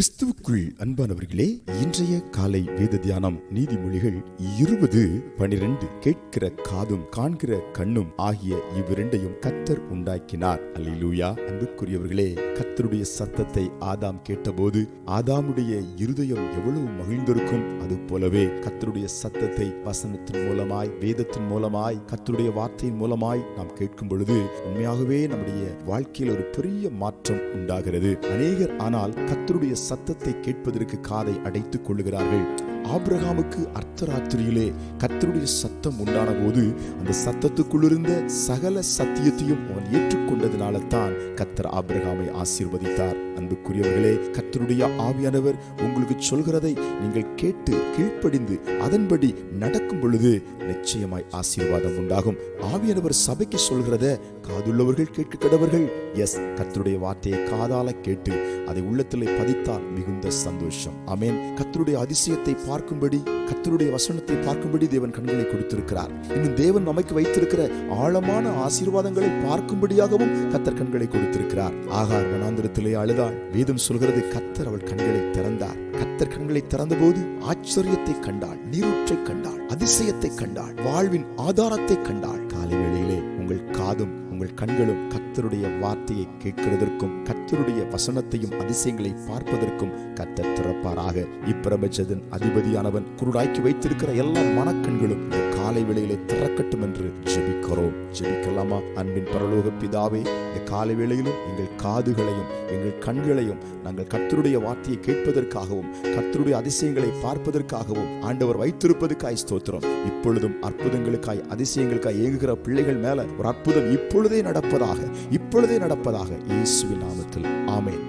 கிறிஸ்துவுக்குள் அன்பானவர்களே, இன்றைய காலை வேத தியானம் நீதிமொழிகள் 20:12. கேட்கிற காதும் காண்கிற கண்ணும் ஆகிய இவ்விரண்டையும் கர்த்தர் உண்டாக்கினார். அல்லேலூயா. அன்புக்குரியவர்களே, கர்த்தருடைய சத்தத்தை ஆதாம் கேட்டபோது ஆதாமுடைய இருதயம் எவ்வளவு மகிழ்ந்திருக்கும். அது போலவே கர்த்தருடைய சத்தத்தை வசனத்தின் மூலமாய், வேதத்தின் மூலமாய், கர்த்தருடைய வார்த்தையின் மூலமாய் நாம் கேட்கும் பொழுது உண்மையாகவே நம்முடைய வாழ்க்கையில் ஒரு பெரிய மாற்றம் உண்டாகிறது. அநேகர் ஆனால் கர்த்தருடைய சத்தத்தை கேட்பதற்கு காதை அடைத்துக் கொள்ளுகிறார்கள். ஆபிரகாமுக்கு அர்த்தராத்திரியிலே கர்த்தருடைய சத்தம் உண்டான போது அந்த சத்தத்துக்குள்ளிருந்த சகல சத்தியத்தையும் அவன் ஏற்றுக்கொண்டதினால தான் கர்த்தர் ஆபிரகாமை ஆசீர்வதித்தார். அன்புக்குரியவர்களே, கர்த்தருடைய ஆவியானவர் உங்களுக்கு சொல்கிறதை நீங்கள் கேட்டு கீழ்ப்படிந்து அதன்படி நடக்கும் பொழுது நிச்சயமாய் ஆசீர்வாதம் உண்டாகும். ஆவியானவர் சபைக்கு சொல்கிறத காதுள்ளவர்கள் கேட்க கடவர்கள். கர்த்தருடைய வார்த்தையை காதால கேட்டு அதை உள்ளத்திலே பதித்தால் மிகுந்த சந்தோஷம். ஆமென். கர்த்தருடைய அதிசயத்தை பார்க்கும்படி, கர்த்தருடைய வசனத்தை பார்க்கும்படி தேவன் கண்களை கொடுத்திருக்கிறார். இன்னும் தேவன் நமக்கு வைத்திருக்கிற ஆழமான ஆசீர்வாதங்களை பார்க்கும்படியாகவும் கர்த்தர் கண்களை கொடுத்திருக்கிறார். ஆகார் வனாந்திரத்திலே அழுதாள். வேதம் சொல்கிறது கர்த்தர் அவள் கண்களை திறந்தார். கர்த்தர் கண்களை திறந்த போது ஆச்சரியத்தை கண்டாள், நீரூற்றை கண்டாள், அதிசயத்தை கண்டாள், வாழ்வின் ஆதாரத்தை கண்டாள். காலை வேளையிலே உங்கள் காதும் உங்கள் கண்களும் கர்த்தருடைய வார்த்தையை கேட்கிறதற்கும் கர்த்தருடைய வசனத்தையும் அதிசயங்களை பார்ப்பதற்கும் கர்த்தர் திறப்பாராக. இப்பிரபஞ்சத்தின் அதிபதியானவன் குருடாக்கி வைத்திருக்கிற எல்லா மனக்கண்களும் இந்த காலை வேளையிலே திறக்கட்டும் என்று ஜெபிக்கிறோம். ஜெபிக்கலாமா? அன்பின் பரலோக பிதாவே, இந்த காலை வேளையிலும் எங்கள் காதுகளையும் எங்கள் கண்களையும் நாங்கள் கர்த்தருடைய வார்த்தையை கேட்பதற்காகவும் கர்த்தருடைய அதிசயங்களை பார்ப்பதற்காகவும் ஆண்டவர் வைத்திருப்பதற்காய் ஸ்தோத்திரம். இப்பொழுதும் அற்புதங்களுக்காய் அதிசயங்களுக்காய் ஏங்குகிற பிள்ளைகள் மேல ஒரு அற்புதம் இப்பொழுதே நடப்பதாக, இப்பொழுதே நடப்பதாக, இயேசுவின் நாமத்தில் ஆமென்.